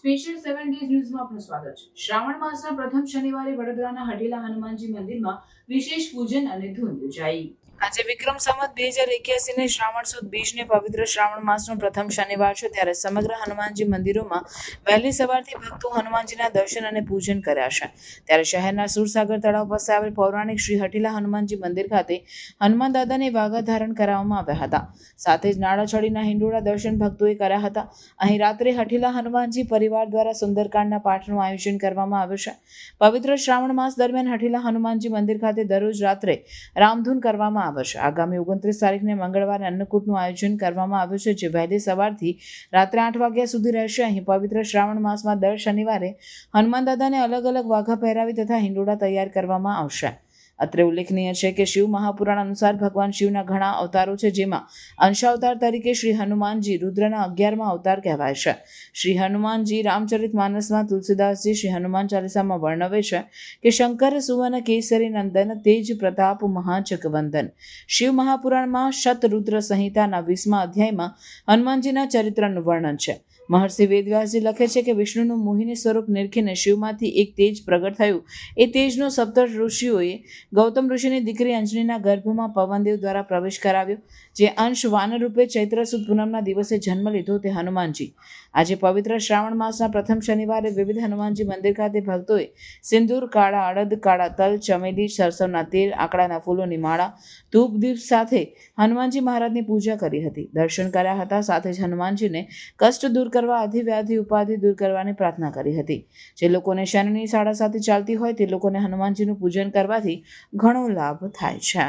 Special 7 days ન્યૂઝમાં આપનું સ્વાગત છે। શ્રાવણ માસના પ્રથમ શનિવારે વડોદરાના હઠીલા હનુમાનજી મંદિરમાં વિશેષ પૂજન અને ધૂન યોજાઈ। આજે વિક્રમ સંવત 2081 ને શ્રાવણ સુદ બીજને પવિત્ર શ્રાવણ માસનો પ્રથમ શનિવાર છે, ત્યારે સમગ્ર હનુમાનજી મંદિરોમાં વહેલી સવારથી ભક્તો હનુમાનજીના દર્શન અને પૂજન કર્યા છે। ત્યારે શહેરના સુરસાગર તળાવ પાસે આવેલ પૌરાણિક શ્રી હઠીલા હનુમાનજી મંદિર ખાતે હનુમાન દાદાને વાઘા ધારણ કરાવવામાં આવ્યા હતા। સાથે જ નાળાછડીના હિંડોળા દર્શન ભક્તોએ કર્યા હતા। અહીં રાત્રે હઠીલા હનુમાનજી પરિવાર દ્વારા સુંદરકાંડના પાઠનું આયોજન કરવામાં આવ્યું છે। પવિત્ર શ્રાવણ માસ દરમિયાન હઠીલા હનુમાનજી મંદિર ખાતે દરરોજ રાત્રે રામધૂન કરવામાં આવે છે। આગામી 29 તારીખને મંગળવારે અન્નકૂટનું આયોજન કરવામાં આવ્યું છે, જે વહેલી સવારથી રાત્રે 8 વાગ્યા સુધી રહેશે। અહીં પવિત્ર શ્રાવણ માસમાં દર શનિવારે હનુમાન દાદાને અલગ અલગ વાઘા પહેરાવી તથા હિંડોળા તૈયાર કરવામાં આવશે। અત્રે ઉલ્લેખનીય છે કે શિવ મહાપુરાણ અનુસાર ભગવાન શિવના ઘણા અવતારો છે, જેમાં અંશાવતાર તરીકે શ્રી હનુમાનજી રુદ્રના 11મા અવતાર કહેવાય છે। શ્રી હનુમાનજી રામચરિત માનસમાં તુલસીદાસજી શ્રી હનુમાન ચાલીસામાં વર્ણવે છે કે શંકર સુવન કેસરી નંદન તેજ પ્રતાપ મહાજગવંદન। શિવ મહાપુરાણમાં શતરુદ્ર સંહિતાના 20મા અધ્યાયમાં હનુમાનજીના ચરિત્રનું વર્ણન છે। મહર્ષિ વેદવ્યાસજી લખે છે કે વિષ્ણુનું મોહિની સ્વરૂપ નિરખીને શિવમાંથી એક તેજ પ્રગટ થયું। એ તેજનો સપ્ત ઋષિઓએ ગૌતમ ઋષિની દીકરી અંજનીના ગર્ભમાં પવનદેવ દ્વારા પ્રવેશ કરાવ્યો। જે અંશ વાનર રૂપે ચૈત્ર સુદ પૂનમના દિવસે જન્મ લીધો તે હનુમાનજી। આજે પવિત્ર શ્રાવણ માસના પ્રથમ શનિવારે વિવિધ હનુમાનજી મંદિર ખાતે ભક્તોએ સિંદૂર, કાળા અડદ, કાળા તલ, ચમેલી, સરસવના તેલ, આંકડાના ફૂલોની માળા, ધૂપ દીપ સાથે હનુમાનજી મહારાજની પૂજા કરી હતી, દર્શન કર્યા હતા। સાથે જ હનુમાનજીને કષ્ટ દૂર કરવા, અધિવ્યાધિ ઉપાધિ દૂર કરવાની પ્રાર્થના કરી હતી। જે લોકોને શનિની સાડા સાતી ચાલતી હોય તે લોકોને હનુમાનજીનું પૂજન કરવાથી ઘણો લાભ થાય છે।